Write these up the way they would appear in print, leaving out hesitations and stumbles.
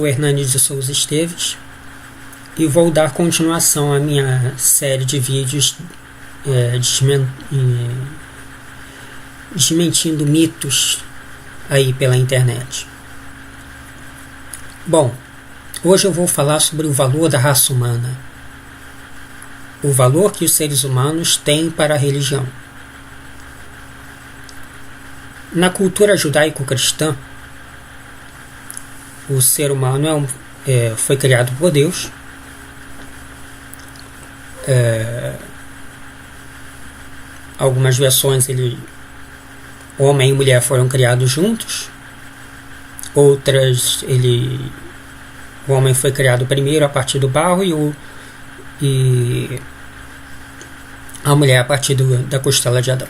O Hernani de Souza Esteves e vou dar continuação à minha série de vídeos desmentindo mitos aí pela internet. Bom, hoje eu vou falar sobre o valor da raça humana, o valor que os seres humanos têm para a religião. Na cultura judaico-cristã, o ser humano foi criado por Deus. Algumas versões homem e mulher foram criados juntos. Outras o homem foi criado primeiro a partir do barro e a mulher a partir da costela de Adão.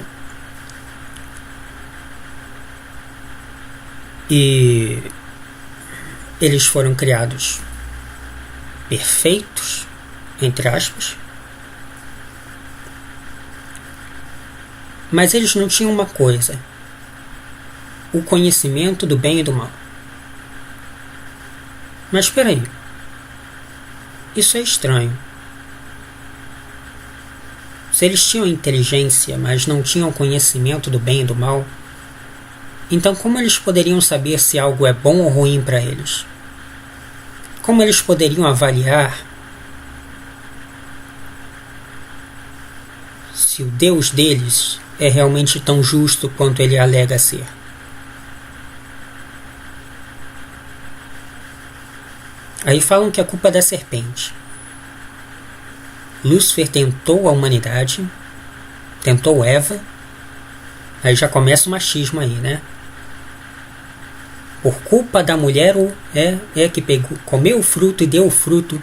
E eles foram criados perfeitos, entre aspas, mas eles não tinham uma coisa: o conhecimento do bem e do mal. Mas espera aí, isso é estranho. Se eles tinham inteligência, mas não tinham conhecimento do bem e do mal, então como eles poderiam saber se algo é bom ou ruim para eles? Como eles poderiam avaliar se o Deus deles é realmente tão justo quanto ele alega ser? Aí falam que a culpa é da serpente. Lúcifer tentou a humanidade, tentou Eva. Aí já começa o machismo aí, né? Por culpa da mulher que comeu o fruto e deu o fruto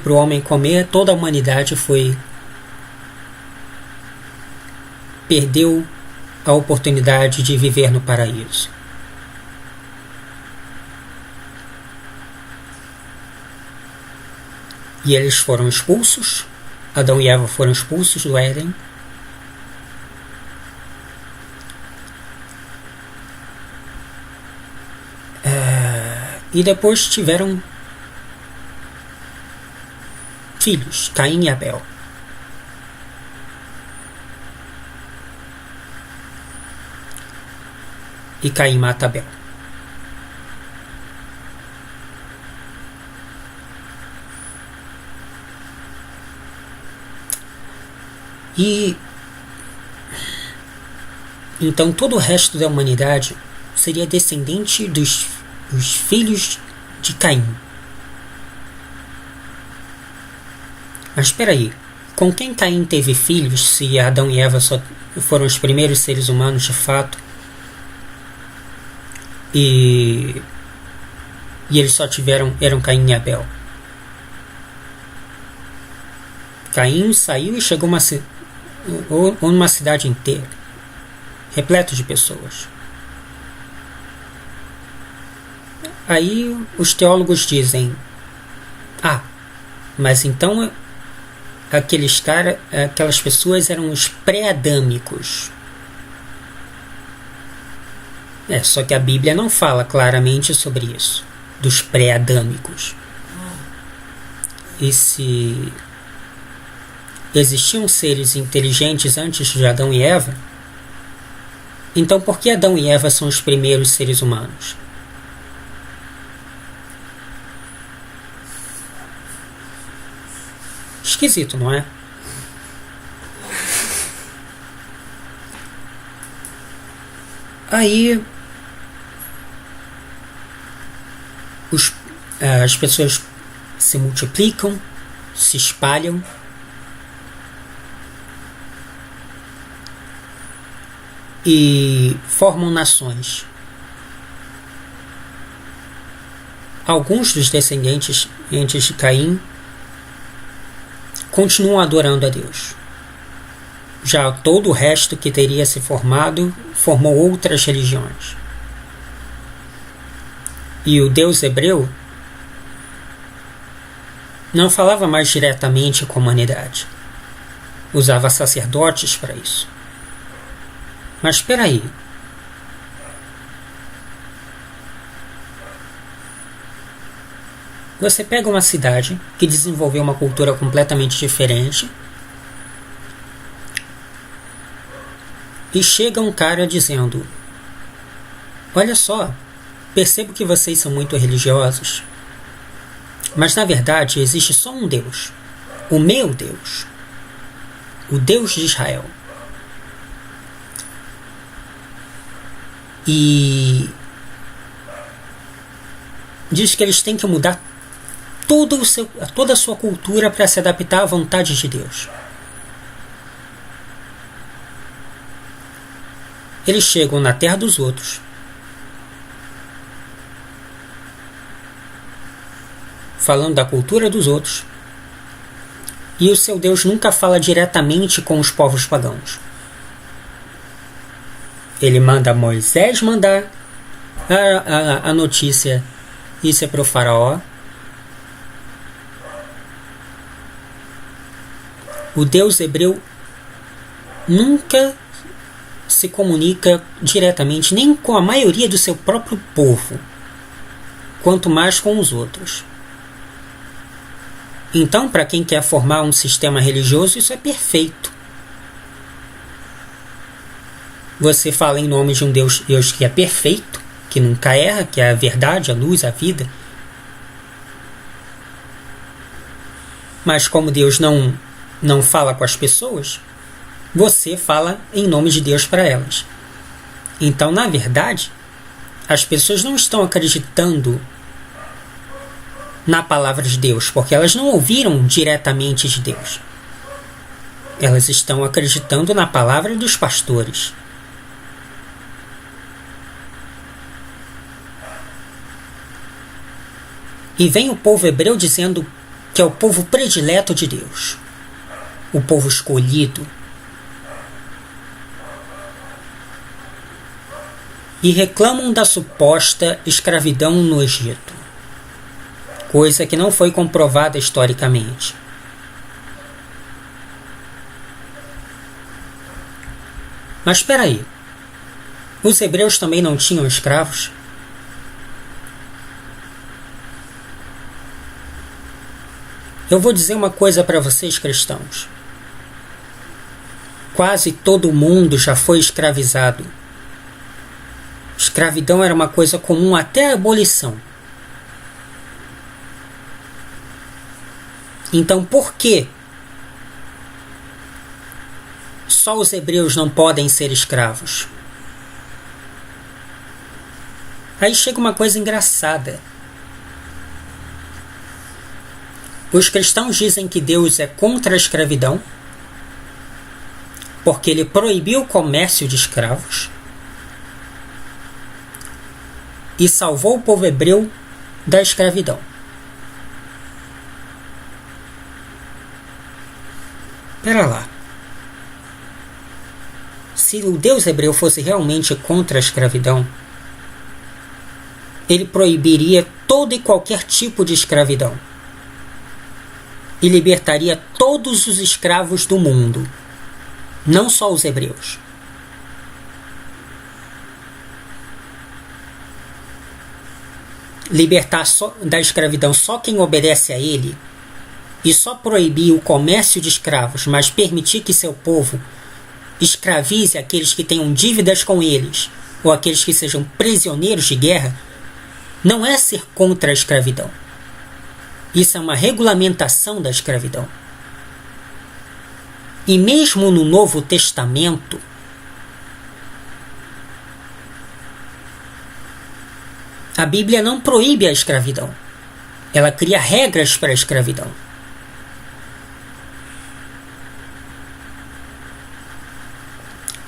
para o homem comer, toda a humanidade perdeu a oportunidade de viver no paraíso. E eles foram expulsos. Adão e Eva foram expulsos do Éden. E depois tiveram filhos, Caim e Abel. E Caim mata Abel. E então todo o resto da humanidade seria descendente dos filhos de Caim. Mas espera aí, com quem Caim teve filhos, se Adão e Eva só foram os primeiros seres humanos de fato, e eles só eram Caim e Abel? Caim saiu e chegou numa cidade inteira, repleto de pessoas. Aí os teólogos dizem: mas então aquelas pessoas eram os pré-adâmicos. Só que a Bíblia não fala claramente sobre isso, dos pré-adâmicos. E se existiam seres inteligentes antes de Adão e Eva, então por que Adão e Eva são os primeiros seres humanos? Esquisito, não é? Aí as pessoas se multiplicam, se espalham, e formam nações. Alguns dos descendentes de Caim continuam adorando a Deus. Já todo o resto que teria se formado formou outras religiões. E o Deus hebreu não falava mais diretamente com a humanidade. Usava sacerdotes para isso. Mas espera aí. Você pega uma cidade que desenvolveu uma cultura completamente diferente e chega um cara dizendo: olha só, percebo que vocês são muito religiosos, mas na verdade existe só um Deus, o meu Deus, o Deus de Israel. E diz que eles têm que mudar toda a sua cultura para se adaptar à vontade de Deus. Eles chegam na terra dos outros, falando da cultura dos outros, e o seu Deus nunca fala diretamente com os povos pagãos. Ele manda Moisés mandar a notícia, isso é para o faraó. O Deus hebreu nunca se comunica diretamente nem com a maioria do seu próprio povo, quanto mais com os outros. Então, para quem quer formar um sistema religioso, isso é perfeito. Você fala em nome de um Deus que é perfeito, que nunca erra, que é a verdade, a luz, a vida. Mas como Deus não fala com as pessoas, você fala em nome de Deus para elas. Então, na verdade, as pessoas não estão acreditando na palavra de Deus, porque elas não ouviram diretamente de Deus. Elas estão acreditando na palavra dos pastores. E vem o povo hebreu dizendo que é o povo predileto de Deus, o povo escolhido. E reclamam da suposta escravidão no Egito, coisa que não foi comprovada historicamente. Mas espera aí, os hebreus também não tinham escravos? Eu vou dizer uma coisa para vocês, cristãos. Quase todo mundo já foi escravizado. Escravidão era uma coisa comum até a abolição. Então, por que só os hebreus não podem ser escravos? Aí chega uma coisa engraçada. Os cristãos dizem que Deus é contra a escravidão, porque ele proibiu o comércio de escravos e salvou o povo hebreu da escravidão. Pera lá. Se o Deus hebreu fosse realmente contra a escravidão, ele proibiria todo e qualquer tipo de escravidão e libertaria todos os escravos do mundo, não só os hebreus. Libertar da escravidão só quem obedece a ele e só proibir o comércio de escravos, mas permitir que seu povo escravize aqueles que tenham dívidas com eles ou aqueles que sejam prisioneiros de guerra, não é ser contra a escravidão. Isso é uma regulamentação da escravidão. E mesmo no Novo Testamento, a Bíblia não proíbe a escravidão. Ela cria regras para a escravidão.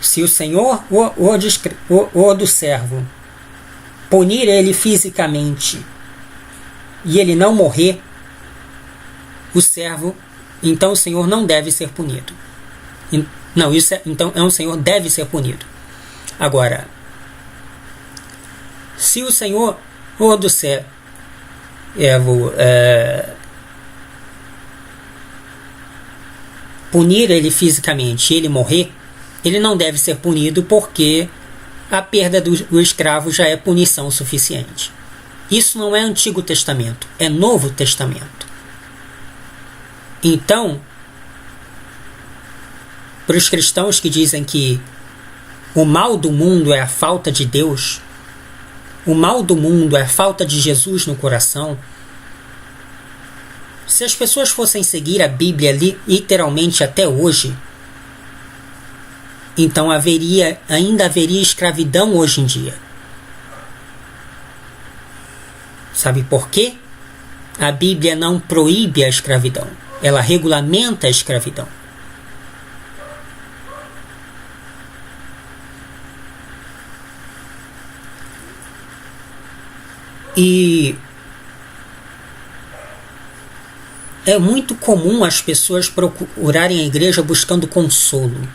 Se o Senhor ou do servo punir ele fisicamente e ele não morrer, o servo, então o Senhor não deve ser punido. Não, então o Senhor deve ser punido. Agora, se o Senhor ou do servo punir ele fisicamente e ele morrer, ele não deve ser punido, porque a perda do escravo já é punição suficiente. Isso não é Antigo Testamento, é Novo Testamento. Então, para os cristãos que dizem que o mal do mundo é a falta de Deus, o mal do mundo é a falta de Jesus no coração, se as pessoas fossem seguir a Bíblia literalmente até hoje, então ainda haveria escravidão hoje em dia. Sabe por quê? A Bíblia não proíbe a escravidão, ela regulamenta a escravidão. E é muito comum as pessoas procurarem a igreja buscando consolo.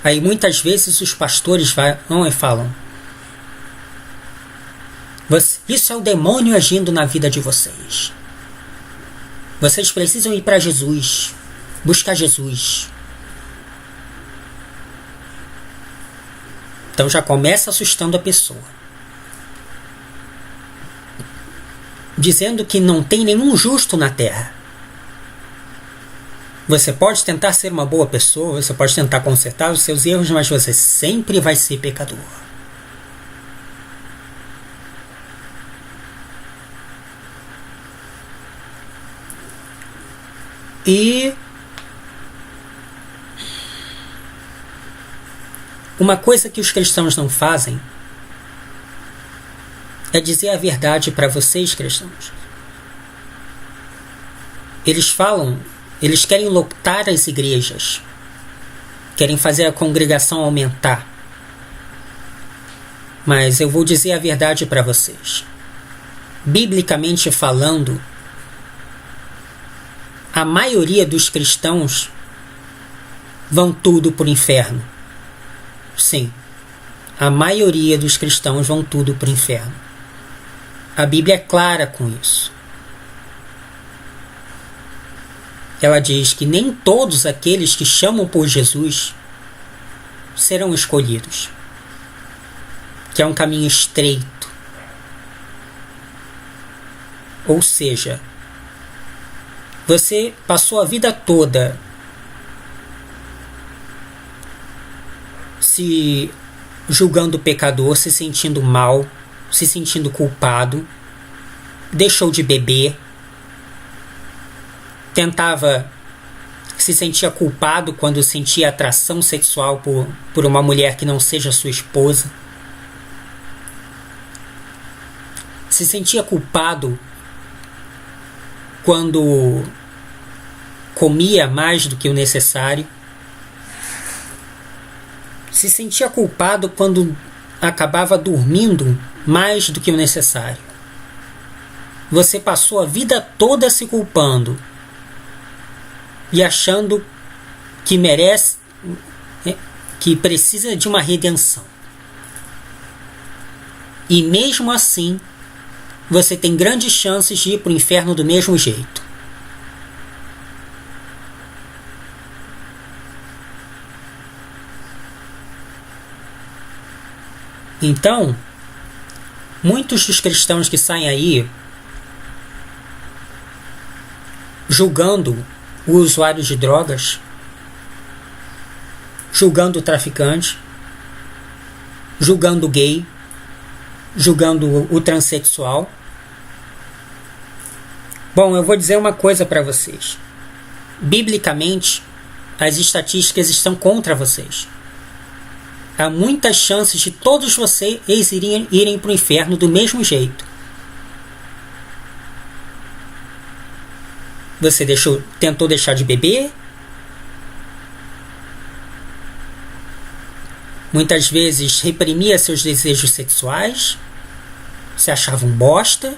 Aí muitas vezes os pastores vão e falam: isso é o demônio agindo na vida de vocês. Vocês precisam ir para Jesus, buscar Jesus. Então já começa assustando a pessoa, dizendo que não tem nenhum justo na terra. Você pode tentar ser uma boa pessoa, você pode tentar consertar os seus erros, mas você sempre vai ser pecador. E uma coisa que os cristãos não fazem é dizer a verdade para vocês, cristãos. Eles querem lotar as igrejas, querem fazer a congregação aumentar. Mas eu vou dizer a verdade para vocês. Biblicamente falando, a maioria dos cristãos vão tudo para o inferno. Sim, a maioria dos cristãos vão tudo para o inferno. A Bíblia é clara com isso. Ela diz que nem todos aqueles que chamam por Jesus serão escolhidos. Que é um caminho estreito. Ou seja, você passou a vida toda se julgando o pecador, se sentindo mal, se sentindo culpado, deixou de beber, se sentia culpado quando sentia atração sexual por uma mulher que não seja sua esposa, se sentia culpado quando comia mais do que o necessário, se sentia culpado quando acabava dormindo mais do que o necessário. Você passou a vida toda se culpando e achando que merece, que precisa de uma redenção. E mesmo assim, você tem grandes chances de ir para o inferno do mesmo jeito. Então, muitos dos cristãos que saem aí julgando o usuário de drogas, julgando o traficante, julgando o gay, julgando o transexual. Bom, eu vou dizer uma coisa para vocês. Biblicamente, as estatísticas estão contra vocês. Há muitas chances de todos vocês irem para o inferno do mesmo jeito. Você tentou deixar de beber? Muitas vezes reprimia seus desejos sexuais? Se achava um bosta?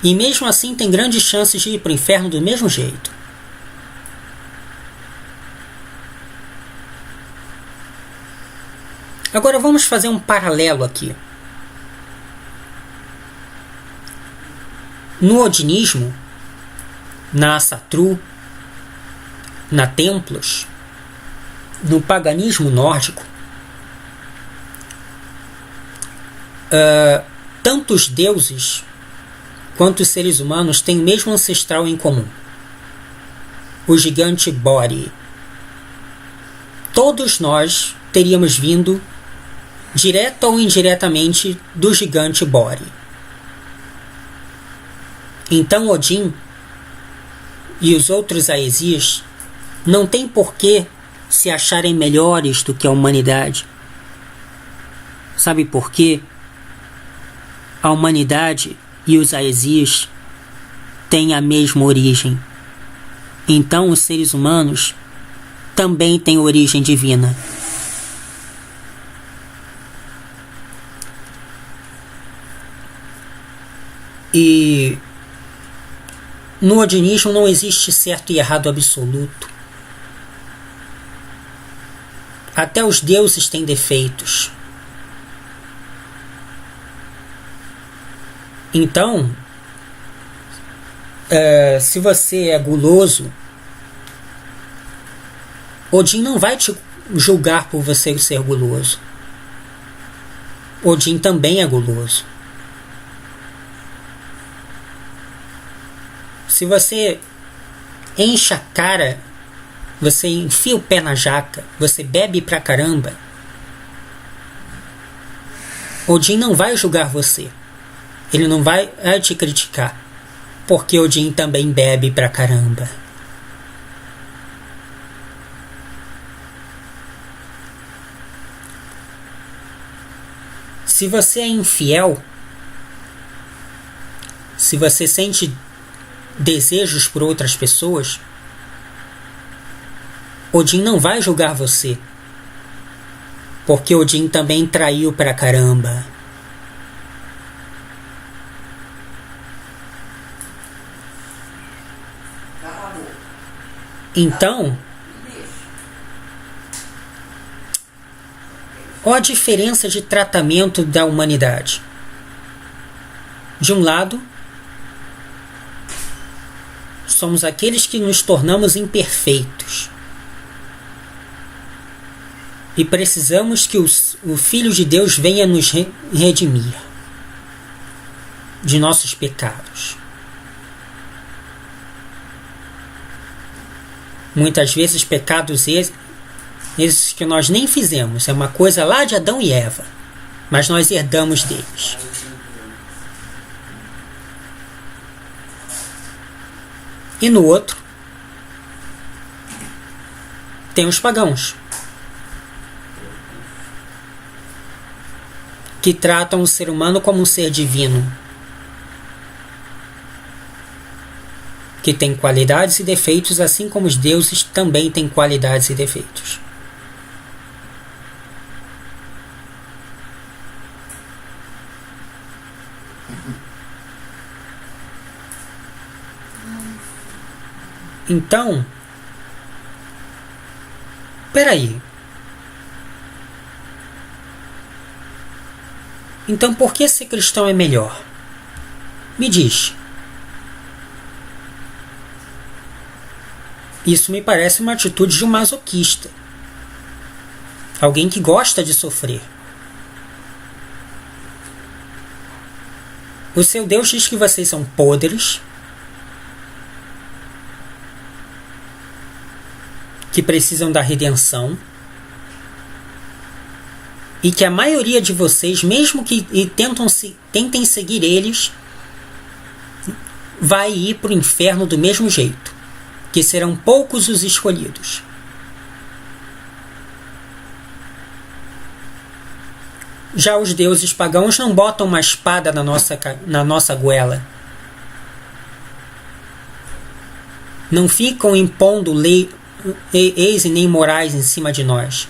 E mesmo assim tem grandes chances de ir para o inferno do mesmo jeito. Agora vamos fazer um paralelo aqui. No odinismo, na Asatru, na Templos, no paganismo nórdico, tanto os deuses quanto os seres humanos têm o mesmo ancestral em comum: o gigante Bori. Todos nós teríamos vindo, direta ou indiretamente, do gigante Bori. Então Odin e os outros Aesias não têm por que se acharem melhores do que a humanidade. Sabe por quê? A humanidade e os Aesias têm a mesma origem. Então os seres humanos também têm origem divina. E no odinismo não existe certo e errado absoluto. Até os deuses têm defeitos. Então, se você é guloso, Odin não vai te julgar por você ser guloso. Odin também é guloso. Se você enche a cara, você enfia o pé na jaca, você bebe pra caramba, Odin não vai julgar você. Ele não vai te criticar, porque Odin também bebe pra caramba. Se você é infiel, se você sente desejos por outras pessoas, Odin não vai julgar você, porque Odin também traiu pra caramba. Então, olha a diferença de tratamento da humanidade. De um lado, somos aqueles que nos tornamos imperfeitos e precisamos que o Filho de Deus venha nos redimir de nossos pecados. Muitas vezes pecados esses que nós nem fizemos, é uma coisa lá de Adão e Eva, mas nós herdamos deles. E no outro, tem os pagãos, que tratam o ser humano como um ser divino, que tem qualidades e defeitos, assim como os deuses também têm qualidades e defeitos. Então, peraí. Então por que ser cristão é melhor? Me diz. Isso me parece uma atitude de um masoquista. Alguém que gosta de sofrer. O seu Deus diz que vocês são podres, que precisam da redenção, e que a maioria de vocês, mesmo que tentem seguir eles, vai ir para o inferno do mesmo jeito, que serão poucos os escolhidos. Já os deuses pagãos não botam uma espada na nossa goela. Não ficam impondo leis e nem morais em cima de nós.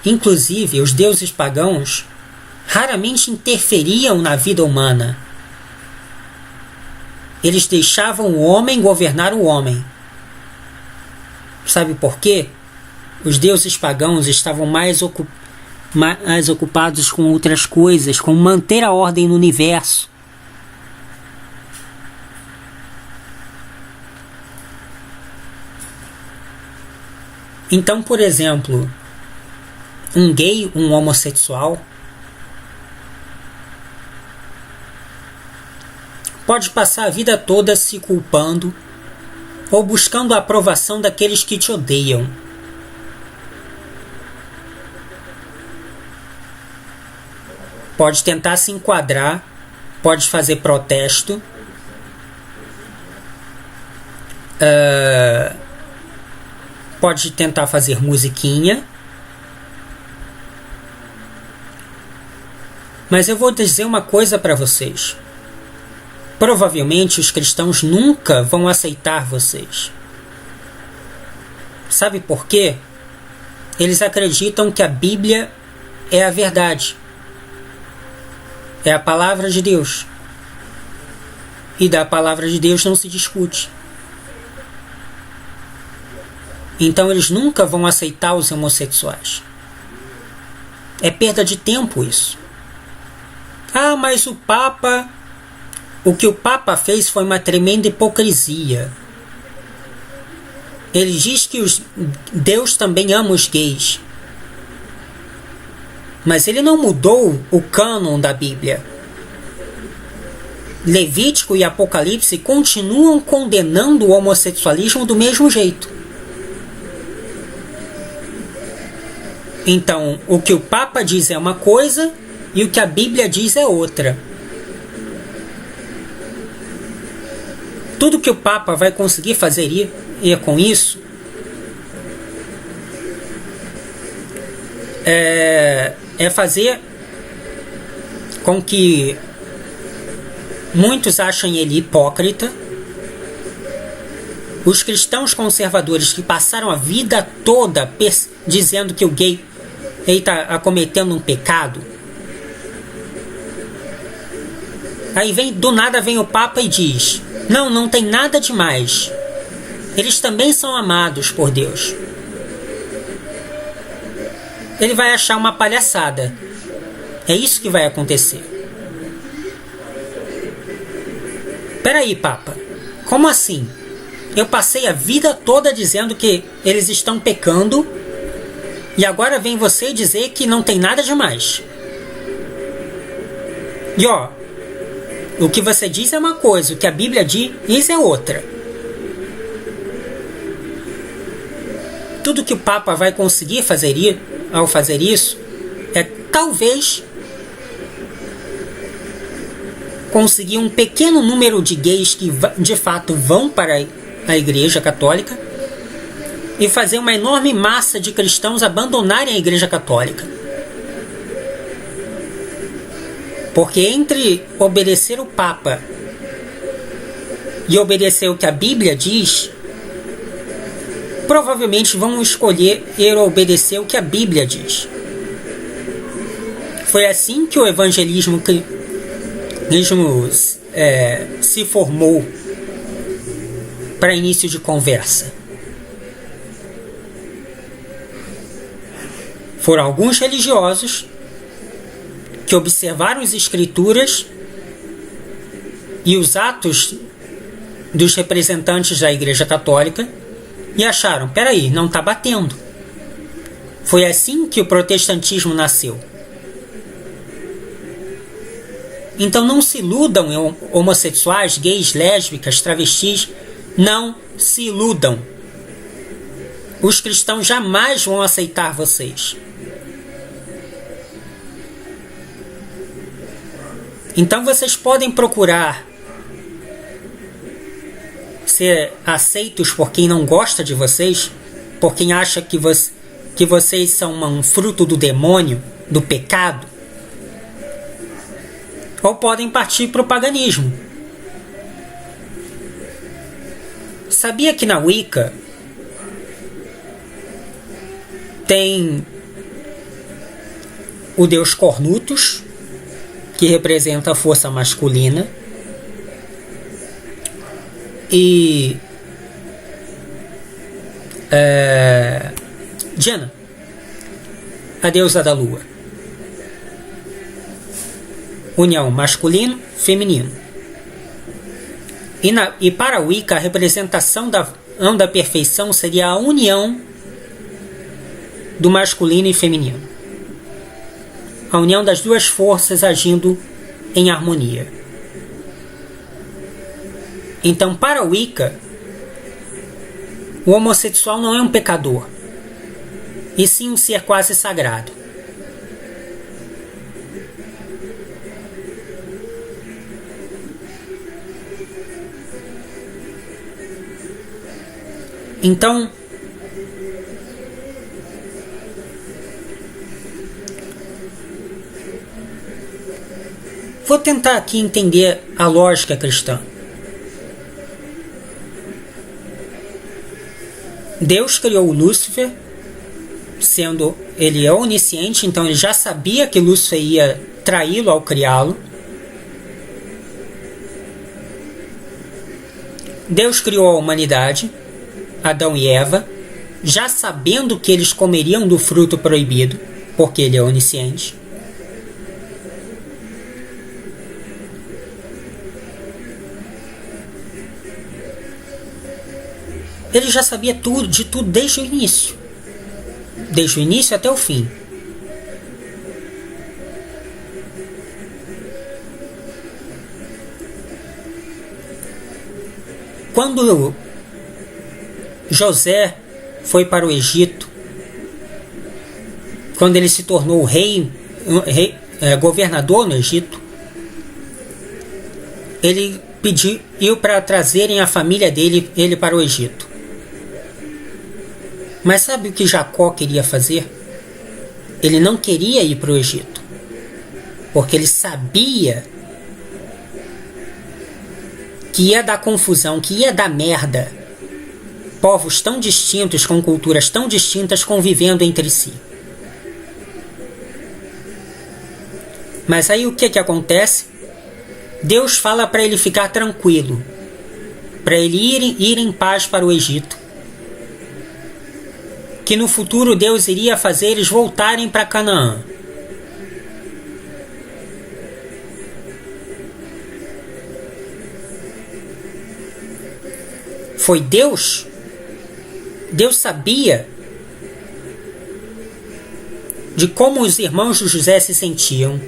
Inclusive, os deuses pagãos raramente interferiam na vida humana. Eles deixavam o homem governar o homem. Sabe por quê? Os deuses pagãos estavam mais ocupados com outras coisas, com manter a ordem no universo. Então, por exemplo, um gay, um homossexual, pode passar a vida toda se culpando ou buscando a aprovação daqueles que te odeiam. Pode tentar se enquadrar, pode fazer protesto, pode tentar fazer musiquinha, mas eu vou dizer uma coisa para vocês. Provavelmente os cristãos nunca vão aceitar vocês. Sabe por quê? Eles acreditam que a Bíblia é a verdade. É a palavra de Deus. E da palavra de Deus não se discute. Então eles nunca vão aceitar os homossexuais. É perda de tempo isso. Ah, mas o que o Papa fez foi uma tremenda hipocrisia. Ele diz que Deus também ama os gays. Mas ele não mudou o cânon da Bíblia. Levítico e Apocalipse continuam condenando o homossexualismo do mesmo jeito. Então, o que o Papa diz é uma coisa e o que a Bíblia diz é outra. Tudo que o Papa vai conseguir fazer com isso é fazer com que muitos achem ele hipócrita. Os cristãos conservadores que passaram a vida toda dizendo que o gay está cometendo um pecado, aí do nada vem o Papa e diz: não tem nada demais, eles também são amados por Deus. Ele vai achar uma palhaçada. É isso que vai acontecer. Peraí, Papa, como assim? Eu passei a vida toda dizendo que eles estão pecando e agora vem você dizer que não tem nada demais. E o que você diz é uma coisa, o que a Bíblia diz é outra. Tudo que o Papa vai conseguir fazer ao fazer isso é talvez conseguir um pequeno número de gays que de fato vão para a Igreja Católica e fazer uma enorme massa de cristãos abandonarem a Igreja Católica. Porque entre obedecer o Papa e obedecer o que a Bíblia diz, provavelmente vão escolher obedecer o que a Bíblia diz. Foi assim que o evangelismo se formou para início de conversa. Foram alguns religiosos que observaram as Escrituras e os atos dos representantes da Igreja Católica e acharam: peraí, não está batendo. Foi assim que o protestantismo nasceu. Então não se iludam, homossexuais, gays, lésbicas, travestis, não se iludam. Os cristãos jamais vão aceitar vocês. Então vocês podem procurar ser aceitos por quem não gosta de vocês, por quem acha que vocês são um fruto do demônio, do pecado, ou podem partir para o paganismo. Sabia que na Wicca tem o deus Cornutus, que representa a força masculina, e Diana, a deusa da lua. União masculino, feminino. E para a Wicca, a representação da perfeição seria a união do masculino e feminino. A união das duas forças agindo em harmonia. Então, para Wicca, o homossexual não é um pecador, e sim um ser quase sagrado. Então, vou tentar aqui entender a lógica cristã. Deus criou o Lúcifer, sendo ele onisciente, então ele já sabia que Lúcifer ia traí-lo ao criá-lo. Deus criou a humanidade, Adão e Eva, já sabendo que eles comeriam do fruto proibido, porque ele é onisciente. Ele já sabia tudo, de tudo desde o início. Desde o início até o fim. Quando José foi para o Egito, quando ele se tornou governador no Egito, ele pediu para trazerem a família dele para o Egito. Mas sabe o que Jacó queria fazer? Ele não queria ir para o Egito, porque ele sabia que ia dar confusão, que ia dar merda. Povos tão distintos, com culturas tão distintas, convivendo entre si. Mas aí o que acontece? Deus fala para ele ficar tranquilo, para ele ir em paz para o Egito, que no futuro Deus iria fazer eles voltarem para Canaã. Foi Deus? Deus sabia de como os irmãos de José se sentiam.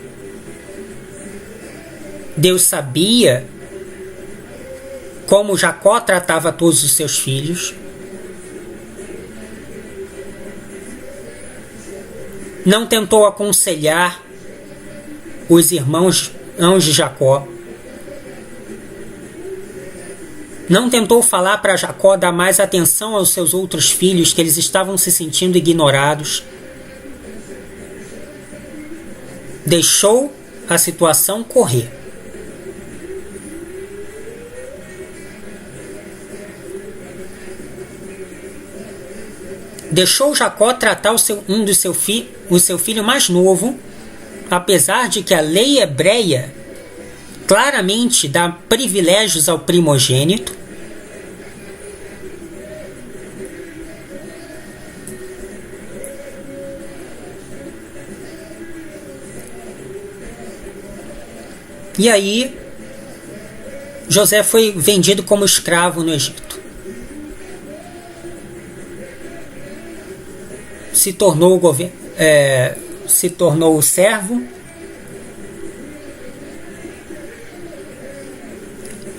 Deus sabia como Jacó tratava todos os seus filhos. Não tentou aconselhar os irmãos de Jacó. Não tentou falar para Jacó dar mais atenção aos seus outros filhos, que eles estavam se sentindo ignorados. Deixou a situação correr. Deixou Jacó tratar o seu filho mais novo, apesar de que a lei hebreia claramente dá privilégios ao primogênito. E aí, José foi vendido como escravo no Egito. Se tornou o servo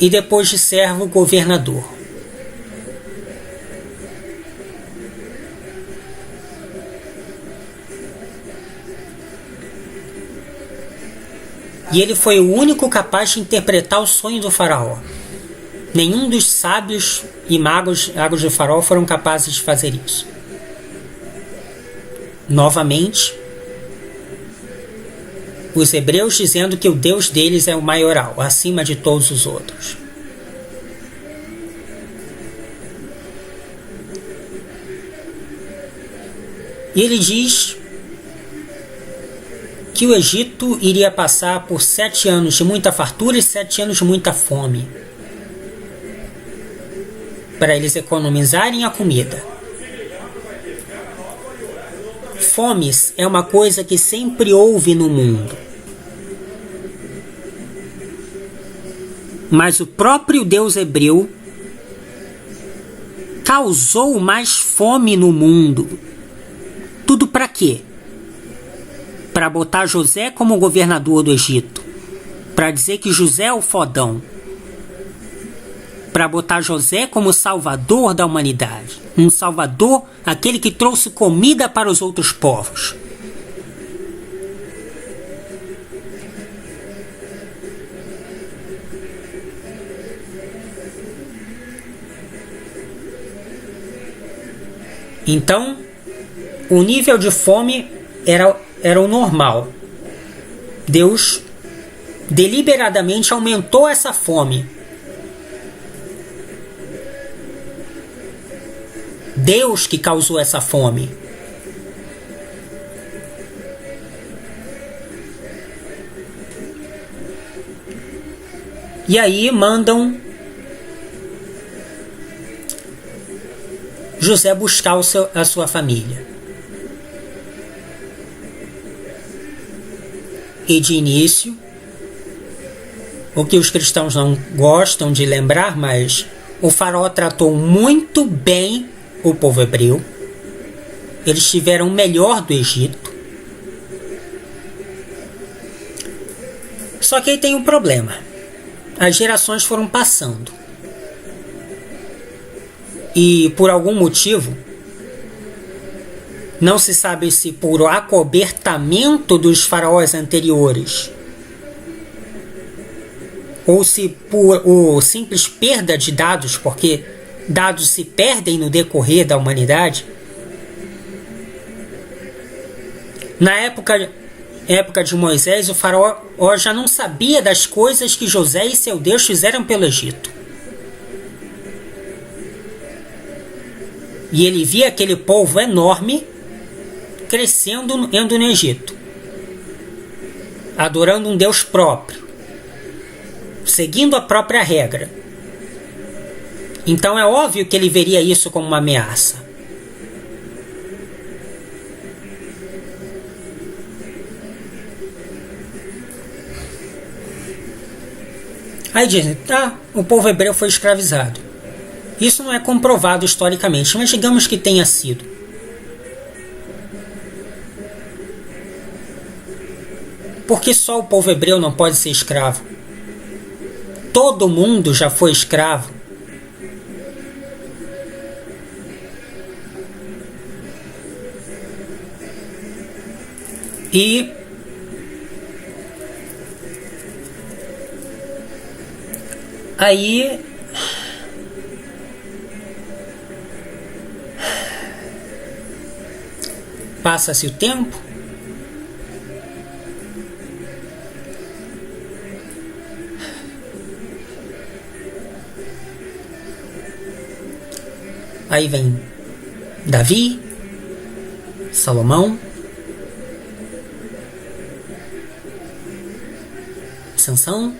e depois de servo, governador. E ele foi o único capaz de interpretar o sonho do faraó. Nenhum dos sábios e magos do faraó foram capazes de fazer isso. Novamente, os hebreus dizendo que o Deus deles é o maioral, acima de todos os outros. E ele diz que o Egito iria passar por 7 anos de muita fartura e 7 anos de muita fome, para eles economizarem a comida. Fomes é uma coisa que sempre houve no mundo. Mas o próprio Deus hebreu causou mais fome no mundo. Tudo para quê? Para botar José como governador do Egito. Para dizer que José é o fodão. para botar José como salvador da humanidade. Um salvador, aquele que trouxe comida para os outros povos. Então, o nível de fome era o normal. Deus deliberadamente aumentou essa fome. Deus que causou essa fome. E aí mandam José buscar a sua família. E de início, o que os cristãos não gostam de lembrar, mas o faraó tratou muito bem o povo hebreu. Eles tiveram o melhor do Egito. Só que aí tem um problema. As gerações foram passando. E por algum motivo, não se sabe se por acobertamento dos faraós anteriores ou se por simples perda de dados, porque dados se perdem no decorrer da humanidade. Na época de Moisés, o faraó já não sabia das coisas que José e seu Deus fizeram pelo Egito. E ele via aquele povo enorme crescendo no Egito, adorando um Deus próprio, seguindo a própria regra. Então é óbvio que ele veria isso como uma ameaça. Aí dizem, o povo hebreu foi escravizado. Isso não é comprovado historicamente, mas digamos que tenha sido. Por que só o povo hebreu não pode ser escravo? Todo mundo já foi escravo. E aí passa-se o tempo. Aí vem Davi, Salomão, Sansão,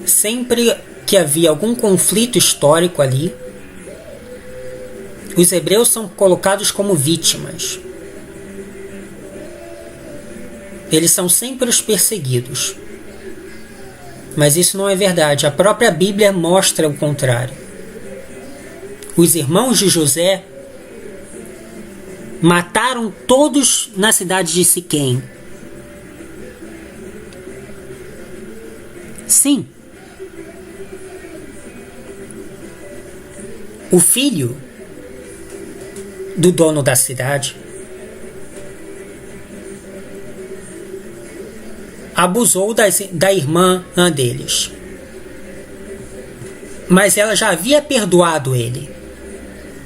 sempre que havia algum conflito histórico ali, os hebreus são colocados como vítimas. Eles são sempre os perseguidos. Mas isso não é verdade. A própria Bíblia mostra o contrário. Os irmãos de José mataram todos na cidade de Siquém. Sim. O filho do dono da cidade abusou da irmã deles. Mas ela já havia perdoado ele.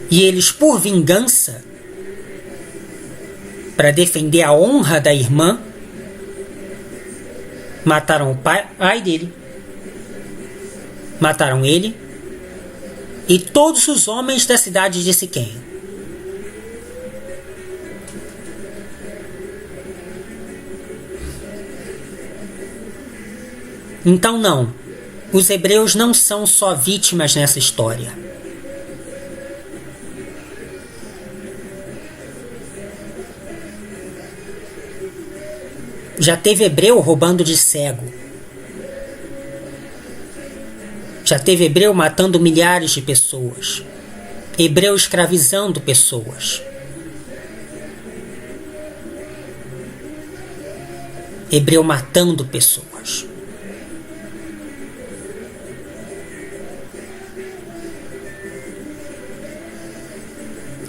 E eles, por vingança, para defender a honra da irmã, mataram o pai dele. Mataram ele e todos os homens da cidade de Siquém. Então não, os hebreus não são só vítimas nessa história. Já teve hebreu roubando de cego. Já teve hebreu matando milhares de pessoas. Hebreu escravizando pessoas. Hebreu matando pessoas.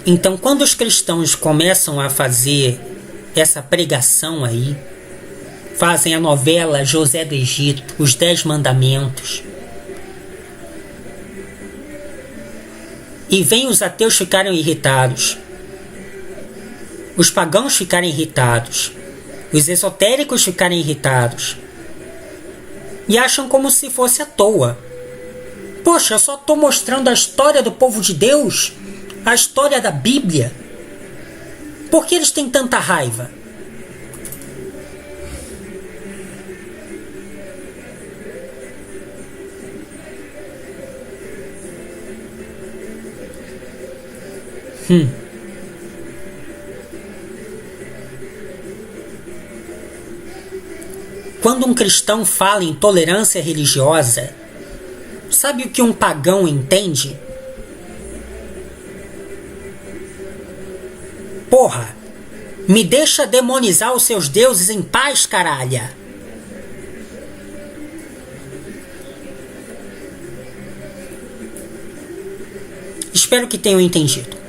Então, quando os cristãos começam a fazer essa pregação aí, fazem a novela José do Egito, os 10 mandamentos, e vêm os ateus ficarem irritados, os pagãos ficarem irritados, os esotéricos ficarem irritados, e acham como se fosse à toa. Poxa, eu só estou mostrando a história do povo de Deus, a história da Bíblia. Por que eles têm tanta raiva? Quando um cristão fala em tolerância religiosa, sabe o que um pagão entende? Porra, me deixa demonizar os seus deuses em paz, caralha. Espero que tenham entendido.